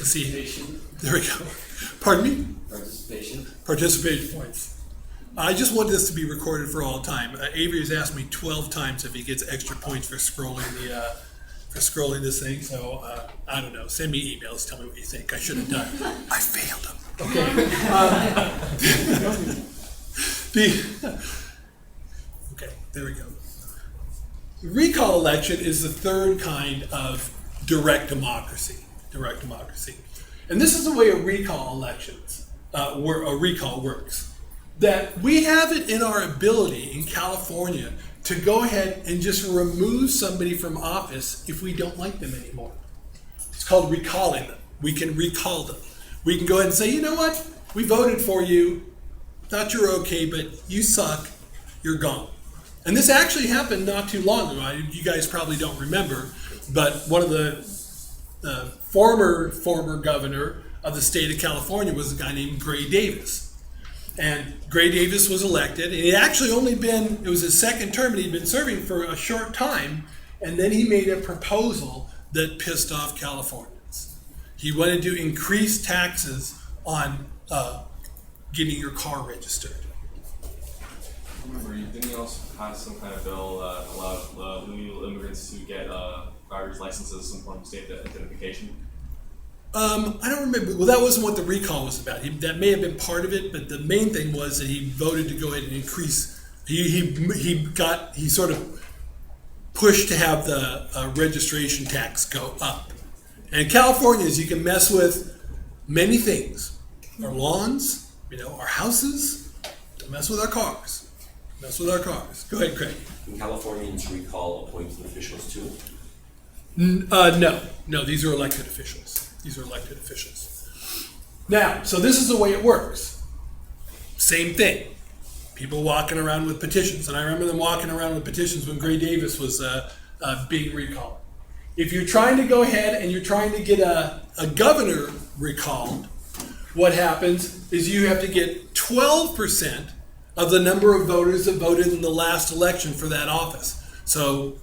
see. Participation. There we go. Pardon me? Participation. Participation points. I just want this to be recorded for all time. Avery has asked me 12 times if he gets extra points for scrolling this thing. So I don't know. Send me emails. Tell me what you think. I should have done. I failed him. Okay. Okay. There we go. The recall election is the third kind of direct democracy. Direct democracy, and this is the way a recall elections, where a recall works. That we have it in our ability in California to go ahead and just remove somebody from office if we don't like them anymore. It's called recalling them. We can recall them. We can go ahead and say, you know what? We voted for you. Thought you were okay, but you suck. You're gone. And this actually happened not too long ago. You guys probably don't remember, but one of the former governor of the state of California was a guy named Gray Davis. And Gray Davis was elected, and he actually it was his second term, and he'd been serving for a short time, and then he made a proposal that pissed off Californians. He wanted to increase taxes on getting your car registered. Remember, didn't he also pass some kind of bill that allowed illegal immigrants to get driver's licenses, some form of state identification? I don't remember. Well, that wasn't what the recall was about. That may have been part of it, but the main thing was that he voted to go ahead and increase. He sort of pushed to have the registration tax go up. And in California, you can mess with many things: our lawns, our houses. Don't mess with our cars. Mess with our cars. Go ahead, Craig. Can Californians recall appointed officials too? No. These are elected officials. Now, so this is the way it works. Same thing. People walking around with petitions, and I remember them walking around with petitions when Gray Davis was being recalled. If you're trying to go ahead and you're trying to get a governor recalled, what happens is you have to get 12% of the number of voters that voted in the last election for that office. So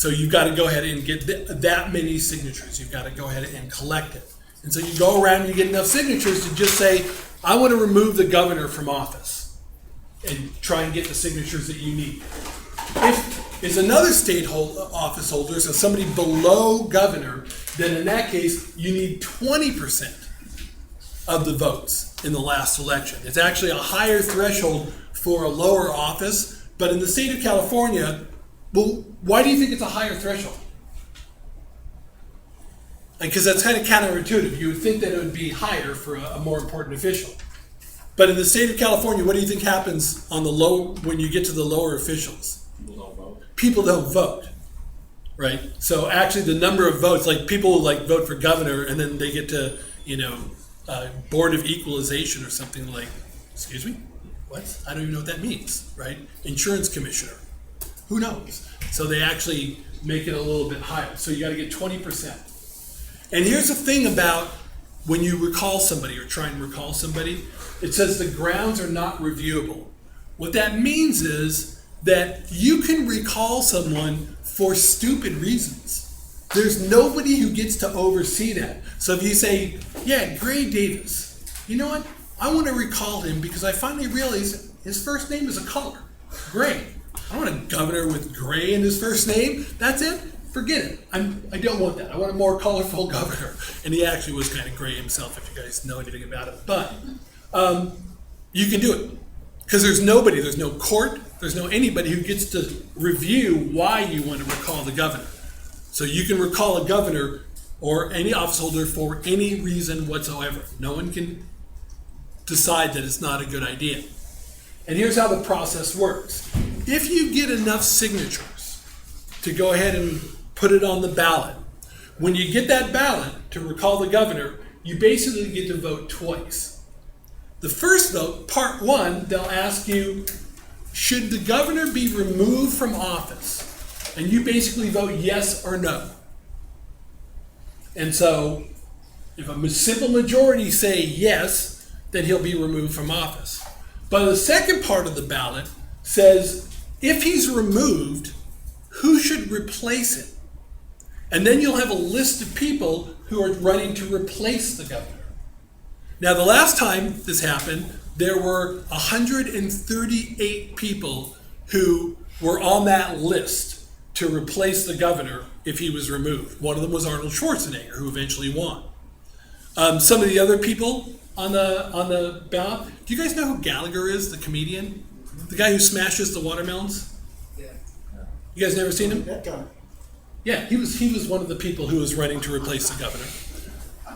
you've got to go ahead and get that many signatures. You've got to go ahead and collect it. And so you go around and you get enough signatures to just say, I want to remove the governor from office, and try and get the signatures that you need. If it's another state office holder, so somebody below governor, then in that case, you need 20% of the votes in the last election. It's actually a higher threshold for a lower office, but in the state of California, well, why do you think it's a higher threshold? Because that's kind of counterintuitive. You would think that it would be higher for a more important official. But in the state of California, what do you think happens on when you get to the lower officials? People don't vote. People don't vote, right? So actually the number of votes, like people vote for governor and then they get to, Board of Equalization or something like, excuse me? What? I don't even know what that means, right? Insurance commissioner. Who knows? So they actually make it a little bit higher. So you got to get 20%. And here's the thing about when you recall somebody or try and recall somebody, it says the grounds are not reviewable. What that means is that you can recall someone for stupid reasons. There's nobody who gets to oversee that. So if you say, yeah, Gray Davis, you know what? I want to recall him because I finally realized his first name is a color, gray. I want a governor with gray in his first name. That's it. Forget it. I don't want that. I want a more colorful governor. And he actually was kind of gray himself, if you guys know anything about it. But you can do it. Because there's no court, there's no anybody who gets to review why you want to recall the governor. So you can recall a governor or any office holder for any reason whatsoever. No one can decide that it's not a good idea. And here's how the process works. If you get enough signatures to go ahead and put it on the ballot, when you get that ballot to recall the governor, you basically get to vote twice. The first vote, part one, they'll ask you, should the governor be removed from office? And you basically vote yes or no. And so, if a simple majority say yes, then he'll be removed from office. But the second part of the ballot says, if he's removed, who should replace him? And then you'll have a list of people who are running to replace the governor. Now, the last time this happened, there were 138 people who were on that list to replace the governor if he was removed. One of them was Arnold Schwarzenegger, who eventually won. Some of the other people on the ballot, do you guys know who Gallagher is, the comedian? The guy who smashes the watermelons? Yeah. You guys never seen him? That guy. Yeah, he was one of the people who was running to replace the governor.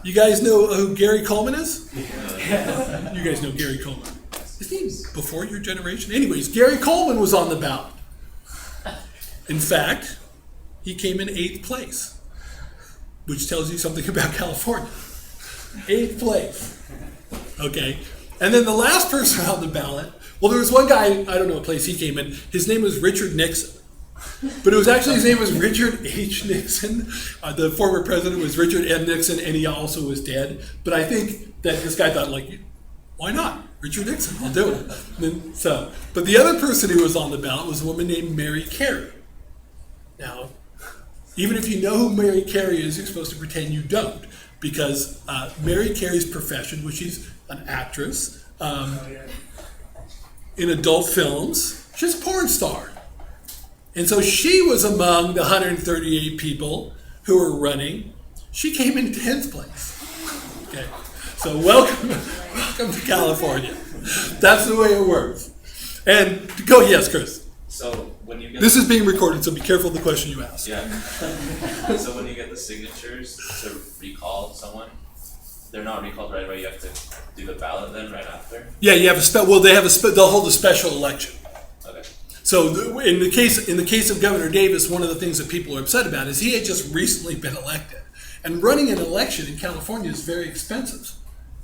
You guys know who Gary Coleman is? You guys know Gary Coleman. Isn't he before your generation? Anyways, Gary Coleman was on the ballot. In fact, he came in 8th place, which tells you something about California. 8th place. Okay. And then the last person on the ballot, well, there was one guy, I don't know what place he came in. His name was Richard Nixon. But it was actually, his name was Richard H. Nixon. The former president was Richard M. Nixon, and he also was dead. But I think that this guy thought, like, why not? Richard Nixon, I'll do it. But the other person who was on the ballot was a woman named Mary Carey. Now, even if you know who Mary Carey is, you're supposed to pretend you don't. Because Mary Carey's profession, which she's an actress in adult films, she's a porn star. And so she was among the 138 people who were running. She came in 10th place. Okay, so welcome to California. That's the way it works. And go, yes, Chris. So when you get This is being recorded, so be careful of the question you ask. yeah. So when you get the signatures to recall someone, they're not recalled right away. You have to do the ballot then right after. Yeah, you have they'll hold a special election. Okay. So in the case of Governor Davis, one of the things that people are upset about is he had just recently been elected, and running an election in California is very expensive,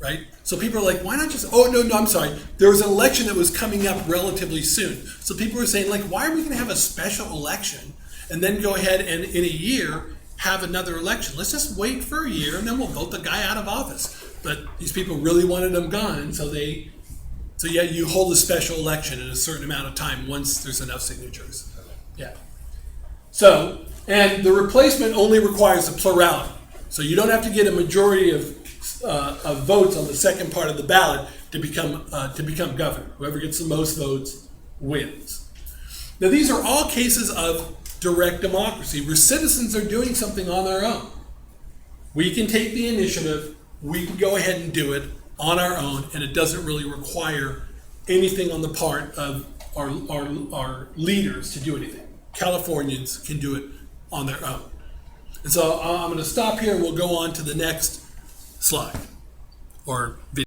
right? So people are like, why not just? Oh no, I'm sorry. There was an election that was coming up relatively soon, so people were saying, like, why are we going to have a special election and then go ahead and in a year have another election? Let's just wait for a year and then we'll vote the guy out of office. But these people really wanted him gone, so yeah, you hold a special election in a certain amount of time once there's enough signatures. Yeah. So, and the replacement only requires a plurality. So you don't have to get a majority of votes on the second part of the ballot to become governor. Whoever gets the most votes wins. Now these are all cases of direct democracy where citizens are doing something on their own. We can take the initiative, we can go ahead and do it on our own, and it doesn't really require anything on the part of our leaders to do anything. Californians can do it on their own. And so I'm going to stop here and we'll go on to the next slide or video.